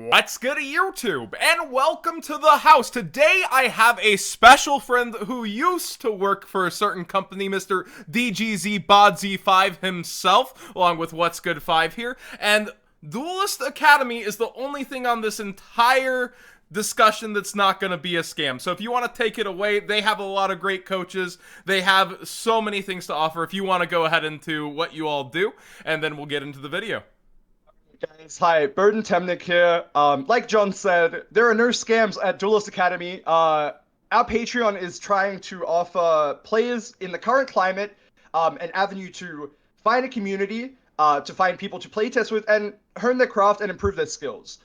What's good YouTube? And welcome to the house. Today I have a special friend who used to work for a certain company, Mr. DGZ Bodsy5 himself, along with What's Good 5 here. And Duelist Academy is the only thing on this entire discussion that's not going to be a scam. So if you want to take it away, they have a lot of great coaches. They have so many things to offer. If you want to go ahead into what you all do, and then we'll get into the video. Guys, hi, Burden Temnick here. Like John said, there are no scams at Duelist Academy. Our Patreon is trying to offer players in the current climate an avenue to find a community, to find people to playtest with and hone their craft and improve their skills.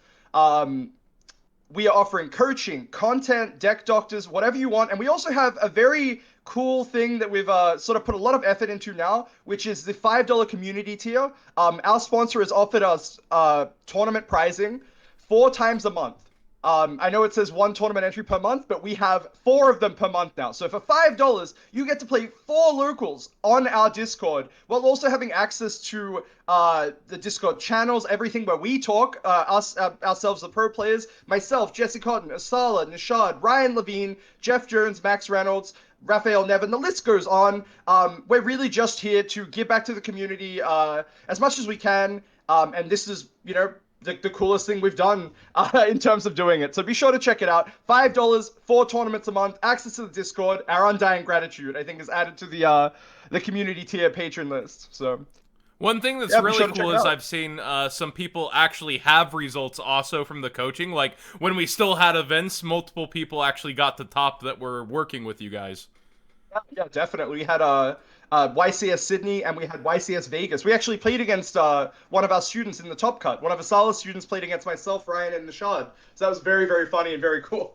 We are offering coaching, content, deck doctors, whatever you want. And we also have a very cool thing that we've sort of put a lot of effort into now, which is the $5 community tier. Our sponsor has offered us tournament pricing 4 times a month. I know it says 1 tournament entry per month, but we have 4 of them per month now. So for $5, you get to play 4 locals on our Discord, while also having access to the Discord channels, everything where we talk, ourselves, the pro players, myself, Jesse Cotton, Asala, Nishad, Ryan Levine, Jeff Jones, Max Reynolds, Raphael Nevin, the list goes on. We're really just here to give back to the community as much as we can, and this is, you know, the coolest thing we've done in terms of doing it. So be sure to check it out. $5, 4 tournaments a month, access to the Discord, our undying gratitude, I think, is added to the community tier patron list. So one thing that's yeah, be really sure to check cool it is out. I've seen some people actually have results also from the coaching. Like, when we still had events, multiple people actually got to top that were working with you guys. Yeah, definitely. We had YCS Sydney and we had YCS Vegas. We actually played against one of our students in the top cut. One of Asala's students played against myself, Ryan, and Nishad. So that was very, very funny and very cool.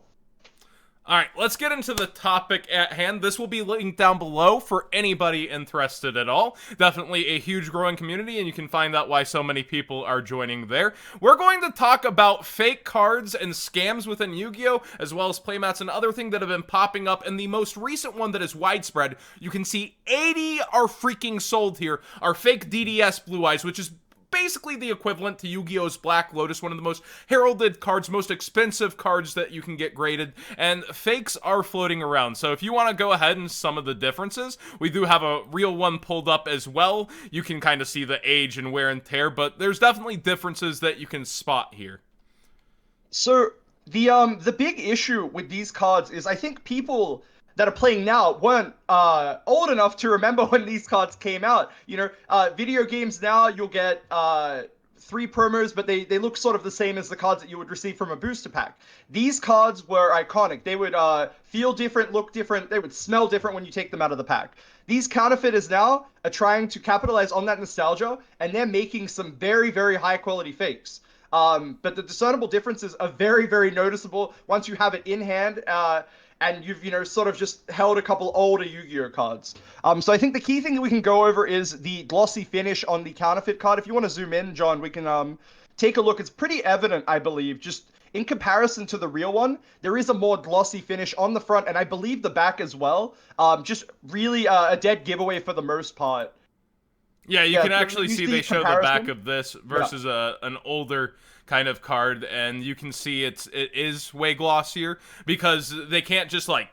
Alright, let's get into the topic at hand. This will be linked down below for anybody interested at all. Definitely a huge growing community, and you can find out why so many people are joining there. We're going to talk about fake cards and scams within Yu-Gi-Oh!, as well as playmats and other things that have been popping up. And the most recent one that is widespread, you can see 80 are freaking sold here, are fake DDS Blue Eyes, which is basically the equivalent to Yu-Gi-Oh's Black Lotus, one of the most heralded cards, most expensive cards that you can get graded, and fakes are floating around. So if you want to go ahead and some of the differences, we do have a real one pulled up as well. You can kind of see the age and wear and tear, but there's definitely differences that you can spot here. So the big issue with these cards is I think people that are playing now weren't old enough to remember when these cards came out. You know, video games now, you'll get 3 promos, but they look sort of the same as the cards that you would receive from a booster pack. These cards were iconic. They would feel different, look different, they would smell different when you take them out of the pack. These counterfeiters now are trying to capitalize on that nostalgia, and they're making some very, very high quality fakes. But the discernible differences are very, very noticeable once you have it in hand, and you've, you know, sort of just held a couple older Yu-Gi-Oh cards. So I think the key thing that we can go over is the glossy finish on the counterfeit card. If you want to zoom in, John, we can take a look. It's pretty evident, I believe, just in comparison to the real one, there is a more glossy finish on the front, and I believe the back as well. Just really a dead giveaway for the most part. Yeah, you can actually see they show the back of this versus an older kind of card, and you can see it is way glossier because they can't just like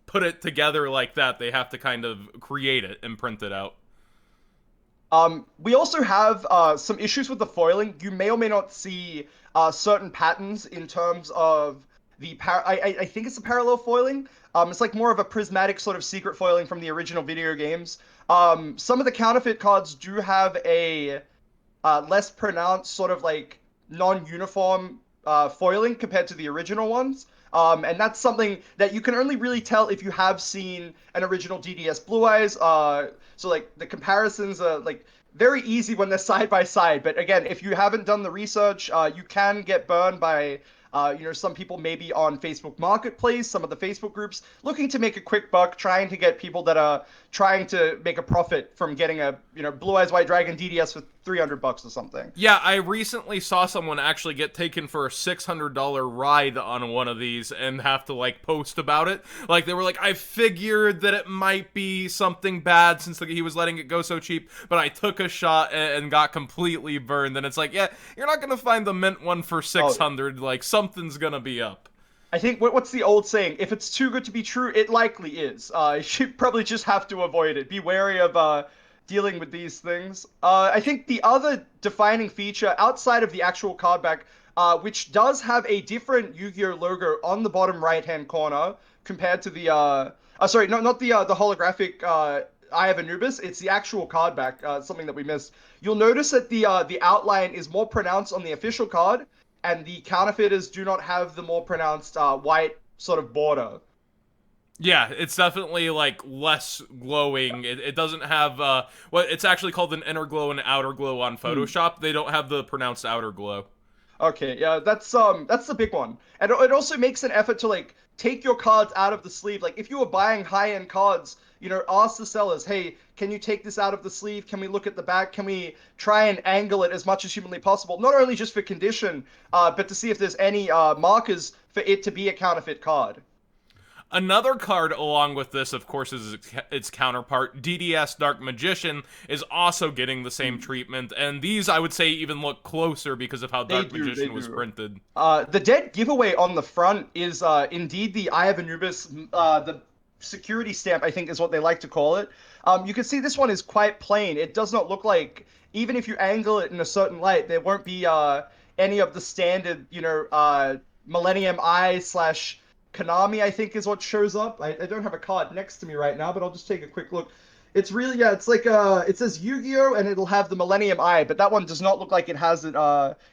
put it together like that. They have to kind of create it and print it out. We also have some issues with the foiling. You may or may not see certain patterns in terms of the I think it's a parallel foiling. It's like more of a prismatic sort of secret foiling from the original video games. Some of the counterfeit cards do have a less pronounced sort of like non-uniform foiling compared to the original ones. And that's something that you can only really tell if you have seen an original DDS Blue Eyes. So like the comparisons are like very easy when they're side by side. But again, if you haven't done the research, you can get burned by Some people maybe on Facebook Marketplace, some of the Facebook groups, looking to make a quick buck, trying to get people that are trying to make a profit from getting a, Blue Eyes White Dragon DDS for $300 or something. Yeah, I recently saw someone actually get taken for a $600 ride on one of these and have to, like, post about it. Like, they were like, I figured that it might be something bad since he was letting it go so cheap, but I took a shot and got completely burned. And it's like, yeah, you're not gonna find the mint one for 600. Like, something's gonna be up. I think what's the old saying? If it's too good to be true, it likely is. You should probably just have to avoid it. Be wary of dealing with these things. I think the other defining feature outside of the actual card back, which does have a different Yu-Gi-Oh logo on the bottom right-hand corner compared to the sorry, not the holographic Eye of Anubis. It's the actual card back. Something that we missed. You'll notice that the outline is more pronounced on the official card, and the counterfeiters do not have the more pronounced white sort of border. Yeah, it's definitely, like, less glowing. It doesn't have, it's actually called an inner glow and outer glow on Photoshop. They don't have the pronounced outer glow. Okay, yeah, that's the big one. And it also makes an effort to, like, take your cards out of the sleeve. Like, if you were buying high-end cards, ask the sellers, hey, can you take this out of the sleeve? Can we look at the back? Can we try and angle it as much as humanly possible? Not only just for condition, but to see if there's any markers for it to be a counterfeit card. Another card along with this, of course, is its counterpart. DDS Dark Magician is also getting the same treatment, and these, I would say, even look closer because of how Dark Magician was printed. The dead giveaway on the front is indeed the Eye of Anubis, the security stamp, I think is what they like to call it. You can see this one is quite plain. It does not look like, even if you angle it in a certain light, there won't be any of the standard, Millennium Eye / Konami, I think, is what shows up. I don't have a card next to me right now, but I'll just take a quick look. It's really, yeah, it's like, it says Yu-Gi-Oh! And it'll have the Millennium Eye, but that one does not look like it has it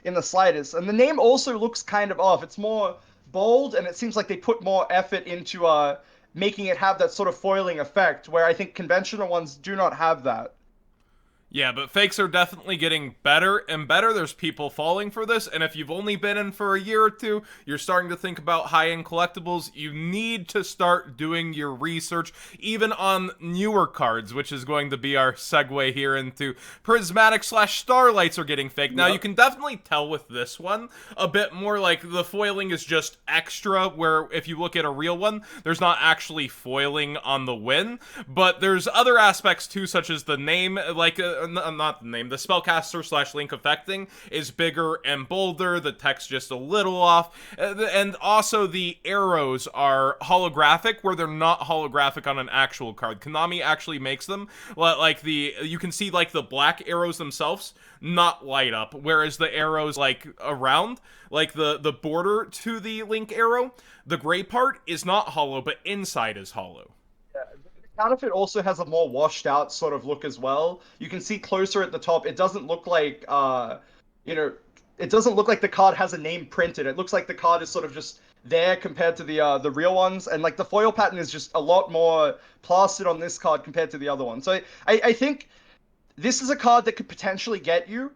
in the slightest. And the name also looks kind of off. It's more bold, and it seems like they put more effort into making it have that sort of foiling effect, where I think conventional ones do not have that. Yeah, but fakes are definitely getting better and better. There's people falling for this, and if you've only been in for a year or two, you're starting to think about high-end collectibles, you need to start doing your research, even on newer cards, which is going to be our segue here into prismatic / starlights are getting faked. Now, you can definitely tell with this one a bit more, like, the foiling is just extra, where if you look at a real one, there's not actually foiling on the win, but there's other aspects too, such as the name, like, not the name, the spellcaster / link affecting is bigger and bolder, the text just a little off, and also the arrows are holographic where they're not holographic on an actual card. Konami actually makes them, like you can see like the black arrows themselves not light up, whereas the arrows like around, like the border to the link arrow, the gray part is not hollow, but inside is hollow. Counterfeit also has a more washed out sort of look as well. You can see closer at the top. It doesn't look like, it doesn't look like the card has a name printed. It looks like the card is sort of just there compared to the real ones. And like the foil pattern is just a lot more plastered on this card compared to the other one. So I think this is a card that could potentially get you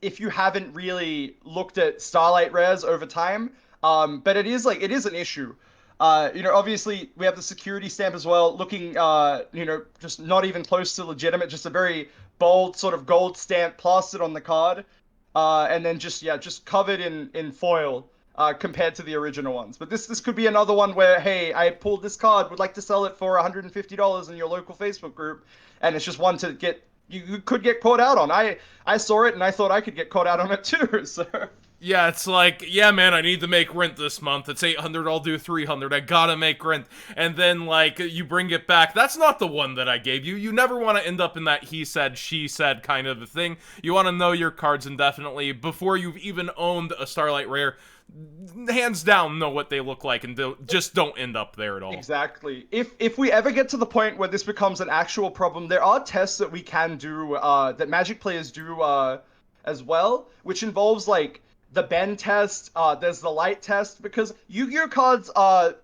if you haven't really looked at Starlight rares over time. But it is an issue. Obviously we have the security stamp as well, looking, just not even close to legitimate, just a very bold sort of gold stamp plastered on the card, and then just covered in foil, compared to the original ones. But this could be another one where, hey, I pulled this card, would like to sell it for $150 in your local Facebook group, and it's just one to get, you could get caught out on. I saw it and I thought I could get caught out on it too, so... Yeah, it's like, yeah, man, I need to make rent this month. It's 800, I'll do 300. I gotta make rent. And then, like, you bring it back. That's not the one that I gave you. You never want to end up in that he said, she said kind of a thing. You want to know your cards indefinitely before you've even owned a Starlight Rare. Hands down, know what they look like, and just don't end up there at all. Exactly. If we ever get to the point where this becomes an actual problem, there are tests that we can do, that Magic players do, as well, which involves, like, the bend test, there's the light test, because Yu-Gi-Oh cards are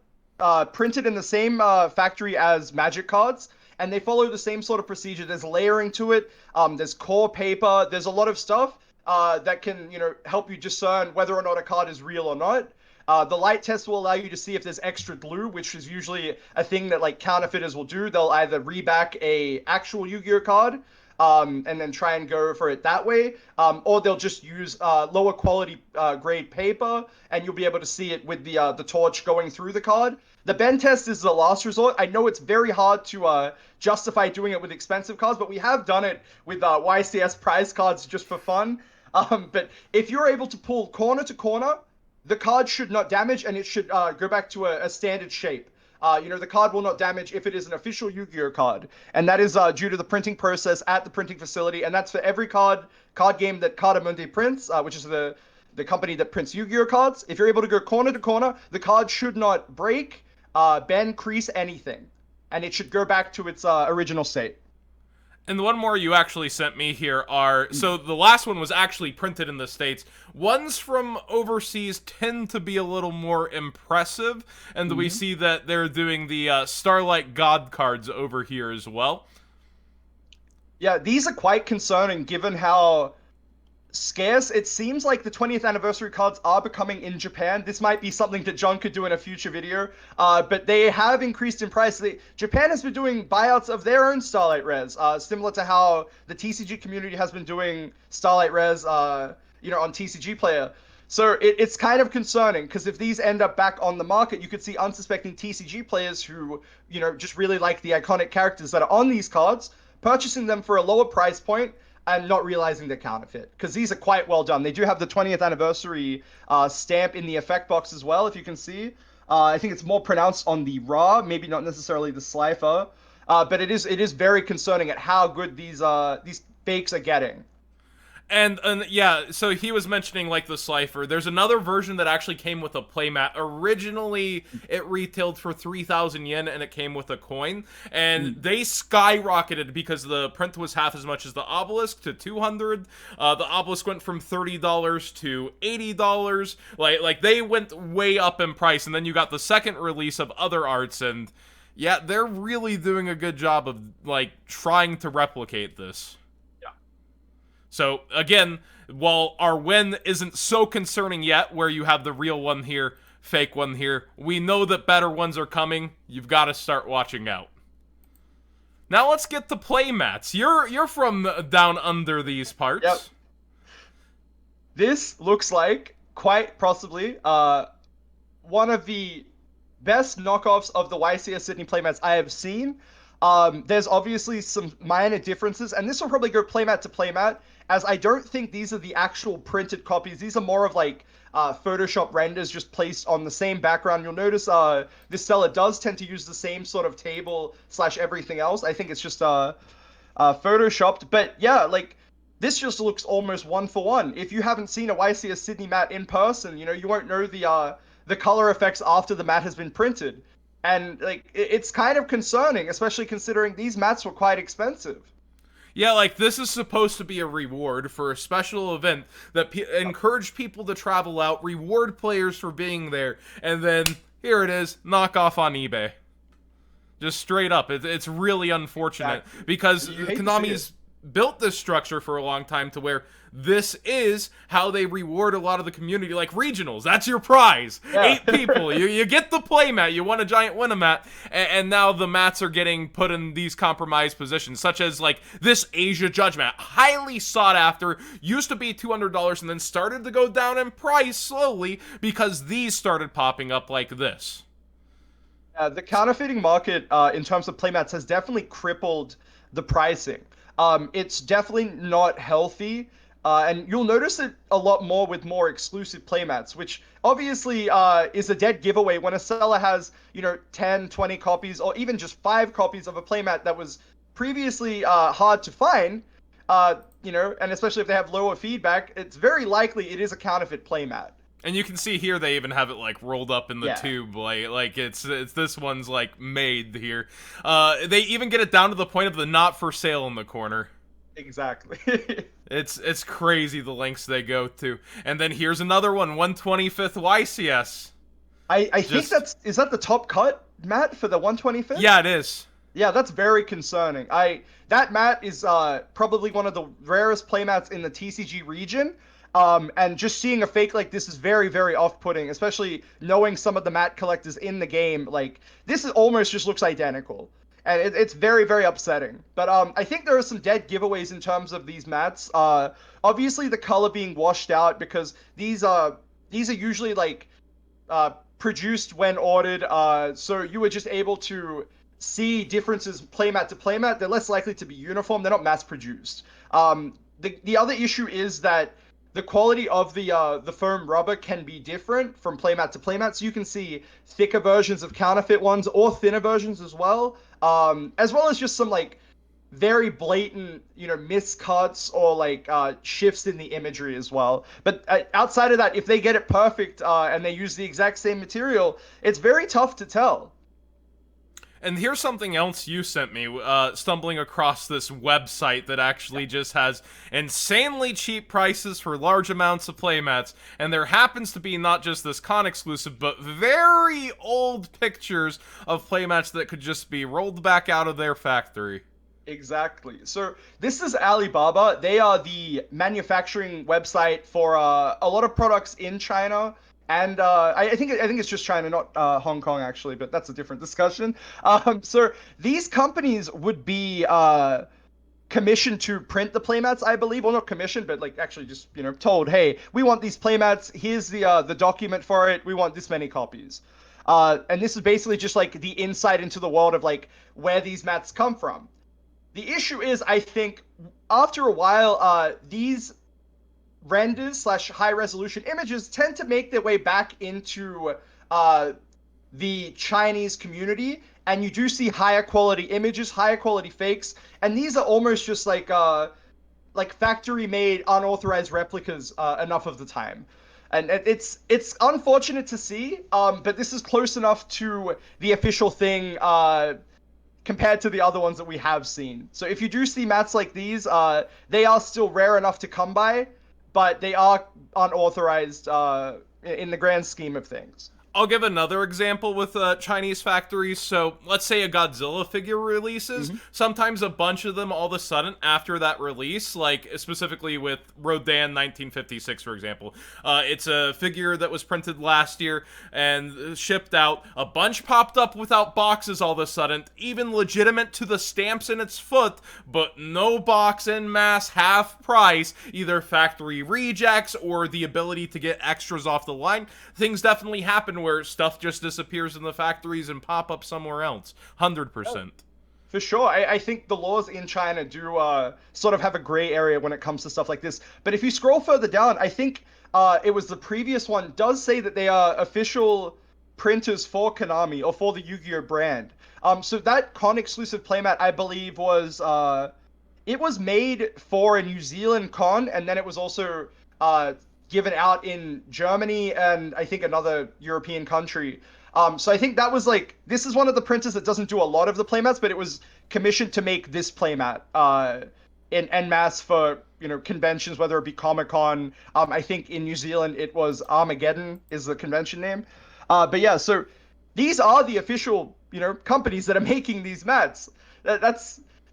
printed in the same factory as Magic cards, and they follow the same sort of procedure. There's layering to it, there's core paper, there's a lot of stuff. that can, help you discern whether or not a card is real or not. The light test will allow you to see if there's extra glue, which is usually a thing that like counterfeiters will do. They'll either reback a actual Yu-Gi-Oh card, and then try and go for it that way, or they'll just use lower quality grade paper, and you'll be able to see it with the torch going through the card. The bend test is the last resort. I know it's very hard to justify doing it with expensive cards, but we have done it with YCS prize cards just for fun. But if you're able to pull corner to corner, the card should not damage, and it should go back to a standard shape. The card will not damage if it is an official Yu-Gi-Oh card, and that is due to the printing process at the printing facility, and that's for every card game that Cardamundi prints, which is the company that prints Yu-Gi-Oh cards. If you're able to go corner to corner, the card should not break, bend, crease, anything, and it should go back to its original state. And the one more you actually sent me here are, so the last one was actually printed in the States. Ones from overseas tend to be a little more impressive, and we see that they're doing the Starlight God cards over here as well. Yeah, these are quite concerning given how scarce it seems like the 20th anniversary cards are becoming in Japan. This might be something that John could do in a future video, but they have increased in price. Japan has been doing buyouts of their own Starlight Res, similar to how the TCG community has been doing Starlight Res, on TCG Player. So it's kind of concerning, because if these end up back on the market, you could see unsuspecting TCG players who, just really like the iconic characters that are on these cards, purchasing them for a lower price point, and not realizing they're counterfeit, because these are quite well done. They do have the 20th anniversary stamp in the effect box as well, if you can see. I think it's more pronounced on the raw, maybe not necessarily the slifer, but it is very concerning at how good these fakes are getting. And yeah, so he was mentioning like the Slifer. There's another version that actually came with a playmat. Originally, it retailed for 3,000 yen, and it came with a coin. And they skyrocketed because the print was half as much as the obelisk to 200. The obelisk went from $30 to $80. Like they went way up in price. And then you got the second release of other arts, and yeah, they're really doing a good job of like trying to replicate this. So, again, while our win isn't so concerning yet, where you have the real one here, fake one here, we know that better ones are coming. You've got to start watching out. Now let's get to Playmats. You're from down under these parts. Yep. This looks like, quite possibly, one of the best knockoffs of the YCS Sydney Playmats I have seen. There's obviously some minor differences, and this will probably go playmat to playmat, as I don't think these are the actual printed copies. These are more of like Photoshop renders just placed on the same background. You'll notice this seller does tend to use the same sort of table / everything else. I think it's just Photoshopped, but yeah, like this just looks almost one for one. If you haven't seen a YCS Sydney mat in person, you won't know the color effects after the mat has been printed. And like it's kind of concerning, especially considering these mats were quite expensive. Yeah, like this is supposed to be a reward for a special event that encouraged people to travel out, reward players for being there, and then here it is, knock off on eBay. Just straight up. It's really unfortunate because Konami's built this structure for a long time to where this is how they reward a lot of the community, like regionals. That's your prize. Yeah. 8 people. You get the playmat. You won a giant win-a-mat. And now the mats are getting put in these compromised positions, such as like this Asia Judge mat. Highly sought after. Used to be $200 and then started to go down in price slowly because these started popping up like this. The counterfeiting market in terms of playmats has definitely crippled the pricing. It's definitely not healthy. And you'll notice it a lot more with more exclusive playmats, which obviously is a dead giveaway when a seller has, 10, 20 copies, or even just 5 copies of a playmat that was previously hard to find, and especially if they have lower feedback, it's very likely it is a counterfeit playmat. And you can see here they even have it like rolled up in the tube, like it's this one's like made here. They even get it down to the point of the not for sale in the corner. Exactly. It's crazy the lengths they go to. And then here's another one, 125th YCS. I think is that the top cut, Matt, for the 125th? Yeah, it is. Yeah, that's very concerning. That mat is probably one of the rarest playmats in the TCG region. And just seeing a fake like this is very, very off-putting, especially knowing some of the mat collectors in the game. Like this is almost just looks identical, and it's very, very upsetting. But I think there are some dead giveaways in terms of these mats. Obviously the color being washed out because these are usually like produced when ordered. So you were just able to see differences playmat to playmat. They're less likely to be uniform. They're not mass produced. The other issue is that the quality of the foam rubber can be different from playmat to playmat. So you can see thicker versions of counterfeit ones or thinner versions as well as just some like very blatant, miscuts or like shifts in the imagery as well. But outside of that, if they get it perfect and they use the exact same material, it's very tough to tell. And here's something else you sent me, stumbling across this website that actually just has insanely cheap prices for large amounts of playmats, and there happens to be not just this con exclusive, but very old pictures of playmats that could just be rolled back out of their factory. Exactly. So this is Alibaba. They are the manufacturing website for a lot of products in China. And I think it's just China, not Hong Kong actually, but that's a different discussion. So these companies would be commissioned to print the playmats, I believe. Well, not commissioned, but like actually just told, hey, we want these playmats. Here's the document for it. We want this many copies. And this is basically just like the insight into the world of like where these mats come from. The issue is, I think, after a while, these renders slash high resolution images tend to make their way back into the Chinese community, and you do see higher quality images, higher quality fakes, and these are almost just like factory made unauthorized replicas enough of the time. And it's unfortunate to see, but this is close enough to the official thing compared to the other ones that we have seen. So if you do see mats like these, they are still rare enough to come by, but they are unauthorized in the grand scheme of things. I'll give another example with Chinese factories. So let's say a Godzilla figure releases. Mm-hmm. Sometimes a bunch of them all of a sudden after that release, like specifically with Rodan 1956, for example. It's a figure that was printed last year and shipped out. A bunch popped up without boxes all of a sudden, even legitimate to the stamps in its foot, but no box in mass, half price, either factory rejects or the ability to get extras off the line. Things definitely happen where stuff just disappears in the factories and pop up somewhere else. 100%. For sure. I think the laws in China do sort of have a gray area when it comes to stuff like this. But if you scroll further down, I think it was the previous one does say that they are official printers for Konami or for the Yu-Gi-Oh brand. So that con exclusive playmat, I believe, was it was made for a New Zealand con, and then it was also given out in Germany and I think another European country. So I think that was like this is one of the printers that doesn't do a lot of the playmats, but it was commissioned to make this playmat in en masse for conventions, whether it be Comic Con. I think in New Zealand it was Armageddon is the convention name. But yeah, so these are the official companies that are making these mats.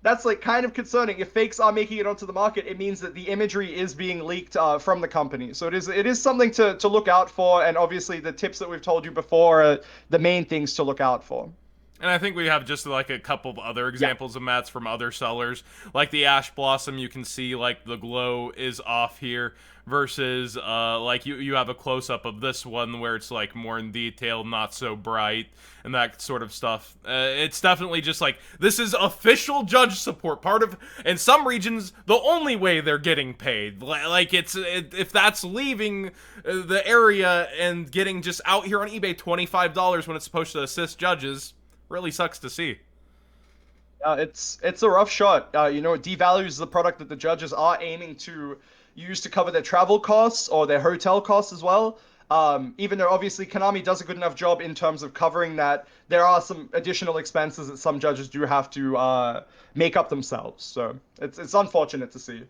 That's like kind of concerning. If fakes are making it onto the market, it means that the imagery is being leaked from the company. So it is something to look out for, and obviously the tips that we've told you before are the main things to look out for. And I think we have just like a couple of other examples of mats from other sellers. Like the Ash Blossom, you can see like the glow is off here versus like you have a close up of this one where it's like more in detail, not so bright and that sort of stuff. It's definitely just like this is official judge support, part of in some regions the only way they're getting paid. Like if that's leaving the area and getting just out here on eBay $25 when it's supposed to assist judges. Really sucks to see. It's a rough shot. It devalues the product that the judges are aiming to use to cover their travel costs or their hotel costs as well. Even though obviously Konami does a good enough job in terms of covering that, there are some additional expenses that some judges do have to make up themselves. So it's unfortunate to see.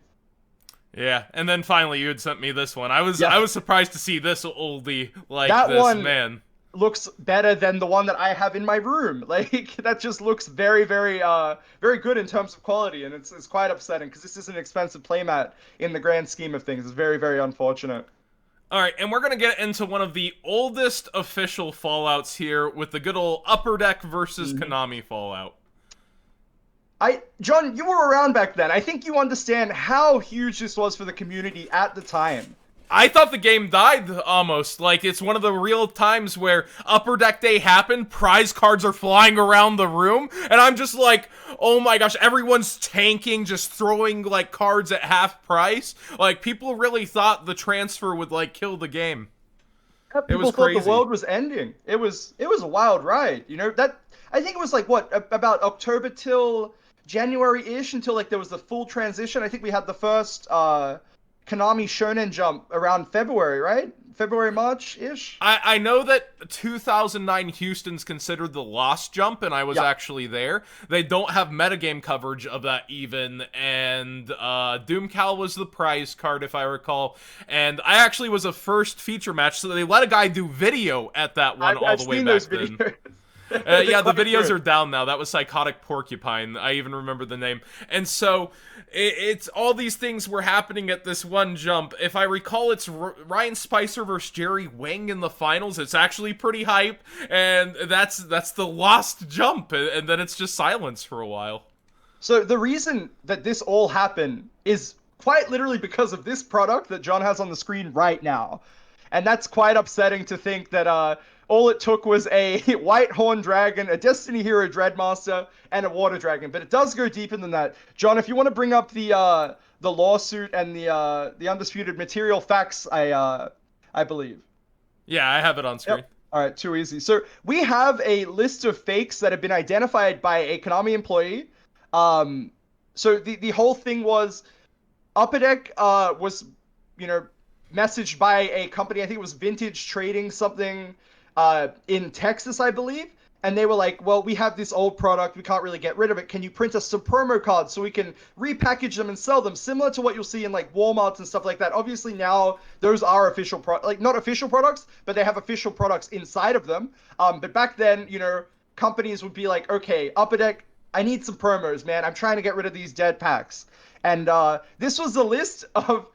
Yeah, and then finally you had sent me this one. I was Yeah, surprised to see this oldie like that this one. man. looks better than the one that I have in my room. Like that just looks very, very, very good in terms of quality, and it's quite upsetting because this is an expensive playmat in the grand scheme of things. It's very, very unfortunate. All right, and we're going to get into one of the oldest official Fallouts here with the good old Upper Deck versus Konami Fallout. John, you were around back then. I think you understand how huge this was for the community at the time. I thought the game died almost. Like, it's one of the real times where Upper Deck Day happened, prize cards are flying around the room, and I'm just like, oh my gosh, everyone's tanking, just throwing, like, cards at half price. Like, people really thought the transfer would, like, kill the game. Yeah, It was people thought crazy. the world was ending. It was a wild ride. You know, that I think it was like what, about October till January-ish until like there was the full transition. I think we had the first Konami Shonen Jump around February, right? February, March-ish? I know that 2009 Houston's considered the lost jump, and I was Yeah. actually there. They don't have metagame coverage of that even, and Doomcal was the prize card, if I recall. And I actually was a first feature match, so they let a guy do video at that one all I've the way seen back those then. videos. Yeah, the Quite videos good. are down now. That was Psychotic Porcupine. I even remember the name. And so it's all these things were happening at this one jump. If I recall, it's Ryan Spicer versus Jerry Wang in the finals. It's actually pretty hype, and that's the lost jump, and then it's just silence for a while. So the reason that this all happened is quite literally because of this product that John has on the screen right now. And that's quite upsetting to think that all it took was a white horn dragon, a Destiny Hero Dreadmaster, and a water dragon. But it does go deeper than that. John, if you want to bring up the lawsuit and the undisputed material facts, I believe. Yeah, I have it on screen. Yep. All right, too easy. So we have a list of fakes that have been identified by a Konami employee. So the whole thing was Upper Deck was, you know, messaged by a company. I think it was Vintage Trading something in Texas, I believe. And they were like, well, we have this old product. We can't really get rid of it. Can you print us some promo cards so we can repackage them and sell them? Similar to what you'll see in like Walmarts and stuff like that. Obviously now those are official, like not official products, but they have official products inside of them. But back then, you know, companies would be like, okay, Upper Deck, I need some promos, man. I'm trying to get rid of these dead packs. And this was a list of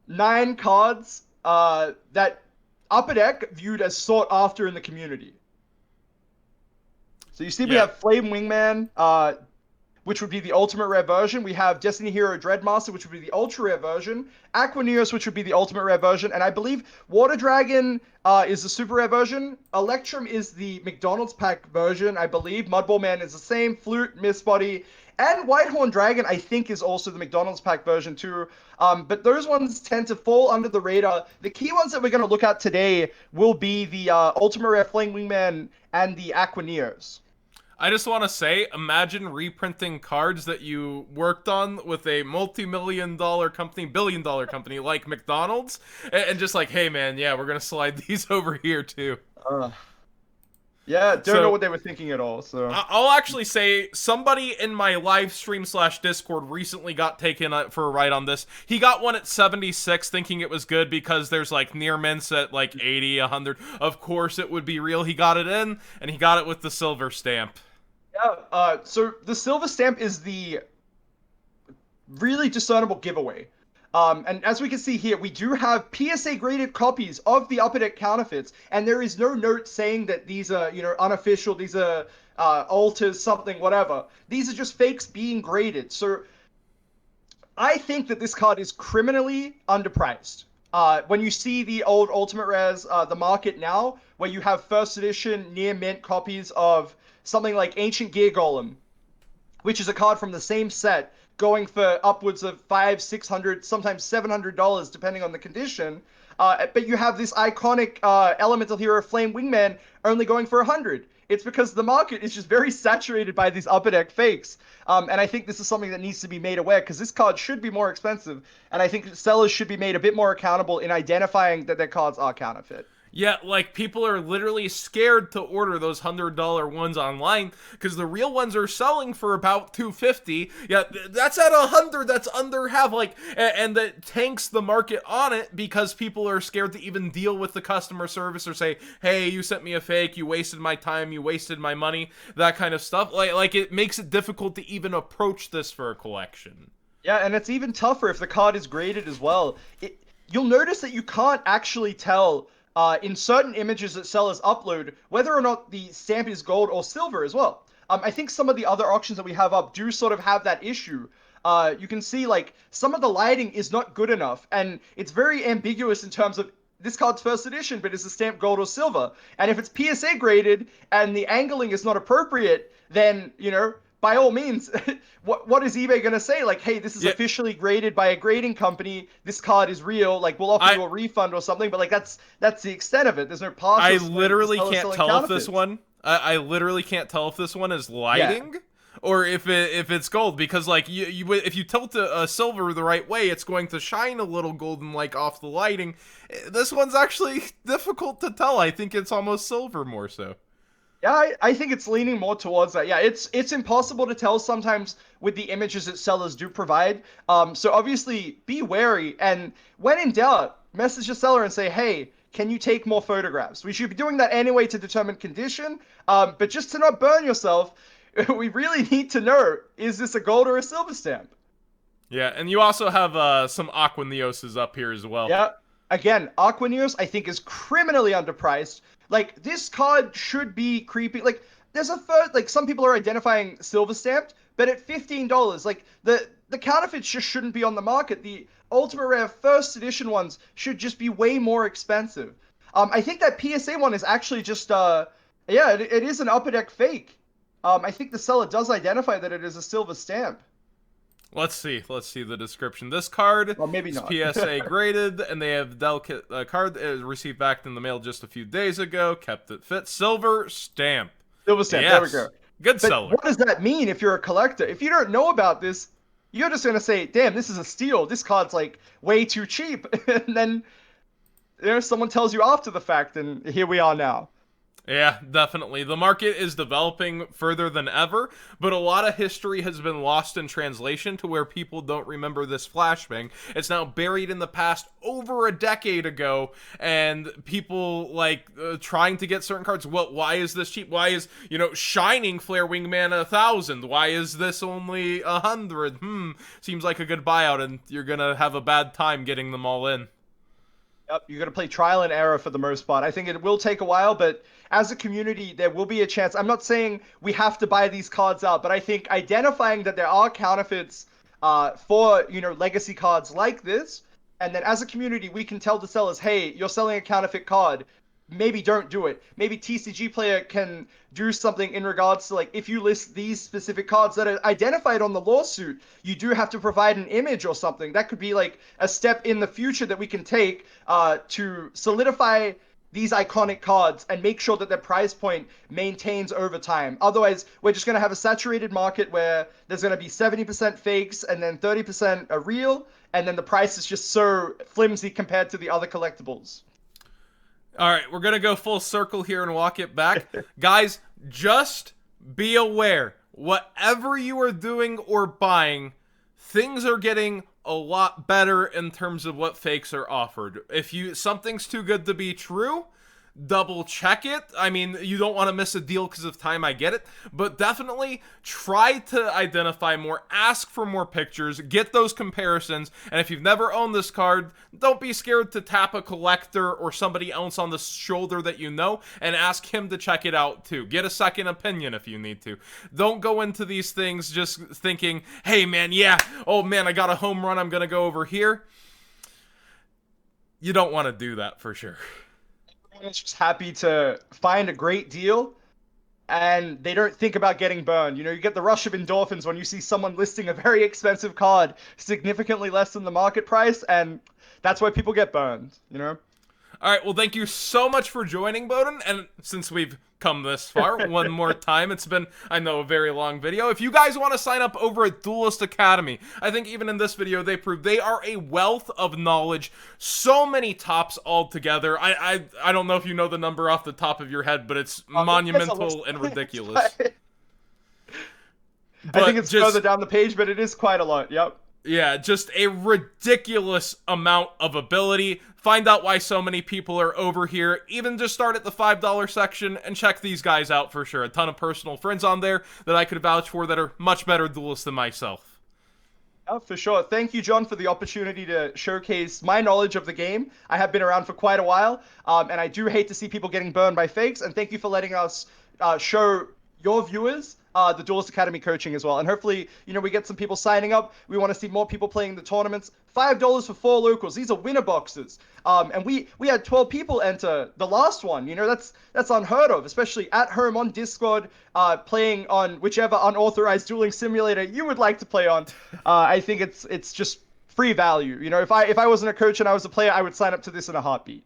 9 cards that Upper Deck viewed as sought after in the community. So you see we Yeah. have Flame Wingman, which would be the ultimate rare version. We have Destiny Hero Dreadmaster, which would be the ultra rare version. Aquaneos, which would be the ultimate rare version. And I believe Water Dragon is the super rare version. Electrum is the McDonald's pack version, I believe. Mudball Man is the same. Flute, Mistbody, and Whitehorn Dragon, I think, is also the McDonald's pack version too. But those ones tend to fall under the radar. The key ones that we're going to look at today will be the Ultimate Rare Flame Wingman and the Aquaneers. I just want to say, imagine reprinting cards that you worked on with a multi-million-dollar company, billion-dollar company like McDonald's, and just like, hey man, yeah, we're gonna slide these over here too. Yeah, don't know what they were thinking at all. So I'll actually say somebody in my live stream / Discord recently got taken for a ride on this. He got one at 76, thinking it was good because there's like near mints at like 80, 100. Of course, it would be real. He got it in, and he got it with the silver stamp. yeah, so the silver stamp is the really discernible giveaway. And as we can see here, we do have PSA graded copies of the Upper Deck counterfeits, and there is no note saying that these are, you know, unofficial, these are alters, something, whatever. These are just fakes being graded. So I think that this card is criminally underpriced. When you see the old Ultimate Rares, the market now, where you have first edition near mint copies of something like Ancient Gear Golem, which is a card from the same set, going for upwards of $500, $600, sometimes $700, depending on the condition. But you have this iconic elemental hero, Flame Wingman, only going for $100. It's because the market is just very saturated by these Upper Deck fakes. And I think this is something that needs to be made aware, because this card should be more expensive. And I think sellers should be made a bit more accountable in identifying that their cards are counterfeit. Yeah, like people are literally scared to order those $100 ones online because the real ones are selling for about 250. Yeah, that's at 100. That's under half. Like, and that tanks the market on it because people are scared to even deal with the customer service or say, "Hey, you sent me a fake. You wasted my time. You wasted my money." That kind of stuff. Like it makes it difficult to even approach this for a collection. Yeah, and it's even tougher if the card is graded as well. You'll notice that you can't actually tell in certain images that sellers upload whether or not the stamp is gold or silver as well. I think some of the other auctions that we have up do sort of have that issue. You can see like some of the lighting is not good enough, and it's very ambiguous in terms of this card's first edition, but is the stamp gold or silver? And if it's PSA graded and the angling is not appropriate, then by all means, what is eBay gonna say? Like, hey, this is officially graded by a grading company. This card is real. Like, we'll offer you a refund or something. But like, that's the extent of it. There's no partial. I literally can't tell if this one. I literally can't tell if this one is lighting. Yeah. Or if it's gold, because like if you tilt a silver the right way, it's going to shine a little golden like off the lighting. This one's actually difficult to tell. I think it's almost silver more so. Yeah, I think it's leaning more towards that. Yeah, it's impossible to tell sometimes with the images that sellers do provide. So obviously be wary, and when in doubt, message your seller and say, hey, can you take more photographs? We should be doing that anyway to determine condition, but just to not burn yourself, we really need to know, is this a gold or a silver stamp? Yeah, and you also have some Aqua Neoses up here as well. Yeah, again, Aqua Neos I think is criminally underpriced. Like, this card should be creepy. Like, there's a first, like, some people are identifying silver stamped, but at $15, like, the counterfeits just shouldn't be on the market. The ultra rare first edition ones should just be way more expensive. I think that PSA one is actually just, yeah, it is an upper deck fake. I think the seller does identify that it is a silver stamp. Let's see the description. This card maybe not. is PSA graded, and they have delicate card received back in the mail just a few days ago. Kept it fit. Silver stamp. Silver stamp. Yes. There we go. Good seller. What does that mean if you're a collector? If you don't know about this, you're just gonna say, "Damn, this is a steal. This card's like way too cheap." And then someone tells you after the fact, and here we are now. Yeah, definitely. The market is developing further than ever, but a lot of history has been lost in translation to where people don't remember this flashbang. It's now buried in the past over a decade ago, and people trying to get certain cards. Well, why is this cheap? Why is, Shining Flare Wingman 1,000? Why is this only 100? Seems like a good buyout, and you're gonna have a bad time getting them all in. Yep, you're going to play trial and error for the most part. I think it will take a while, but as a community, there will be a chance. I'm not saying we have to buy these cards out, but I think identifying that there are counterfeits for, legacy cards like this, and then as a community, we can tell the sellers, hey, you're selling a counterfeit card. Maybe don't do it. Maybe TCG Player can do something in regards to, like, if you list these specific cards that are identified on the lawsuit, you do have to provide an image or something. That could be like a step in the future that we can take to solidify these iconic cards and make sure that their price point maintains over time. Otherwise, we're just going to have a saturated market where there's going to be 70% fakes and then 30% are real, and then the price is just so flimsy compared to the other collectibles. All right, we're going to go full circle here and walk it back. Guys, just be aware. Whatever you are doing or buying, things are getting a lot better in terms of what fakes are offered. If something's too good to be true, double check it. I mean, you don't want to miss a deal because of time, I get it, but definitely try to identify more, ask for more pictures, get those comparisons, and if you've never owned this card, don't be scared to tap a collector or somebody else on the shoulder that you know and ask him to check it out too. Get a second opinion if you need to. Don't go into these things just thinking, hey man, oh man, I got a home run, I'm gonna go over here. You don't want to do that for sure. Everyone's just happy to find a great deal, and they don't think about getting burned. You get the rush of endorphins when you see someone listing a very expensive card significantly less than the market price, and that's why people get burned. All right, well, thank you so much for joining, Bowden. And since we've come this far, one more time, it's been, I know, a very long video. If you guys want to sign up over at Duelist Academy, I think even in this video, they prove they are a wealth of knowledge. So many tops all together. I don't know if you know the number off the top of your head, but it's monumental and ridiculous. I think it's further down the page, but it is quite a lot. Yep. Yeah, just a ridiculous amount of ability. Find out why so many people are over here. Even just start at the $5 section and check these guys out for sure. A ton of personal friends on there that I could vouch for that are much better duelists than myself. Oh, for sure. Thank you, John, for the opportunity to showcase my knowledge of the game. I have been around for quite a while, and I do hate to see people getting burned by fakes. And thank you for letting us show your viewers the Duelist Academy coaching as well. And hopefully, we get some people signing up. We want to see more people playing the tournaments. $5 for 4 locals. These are winner boxes. And we had 12 people enter the last one. That's unheard of, especially at home on Discord, playing on whichever unauthorized dueling simulator you would like to play on. I think it's just free value. If I wasn't a coach and I was a player, I would sign up to this in a heartbeat.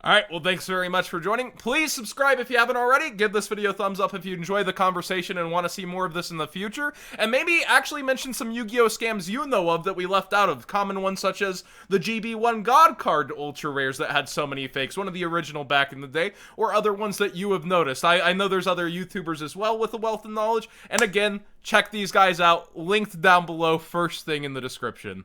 Alright, well, thanks very much for joining. Please subscribe if you haven't already. Give this video a thumbs up if you enjoy the conversation and want to see more of this in the future. And maybe actually mention some Yu-Gi-Oh! Scams you know of that we left out of. Common ones such as the GB1 God card ultra rares that had so many fakes, one of the original back in the day, or other ones that you have noticed. I know there's other YouTubers as well with a wealth of knowledge. And again, check these guys out. Linked down below, first thing in the description.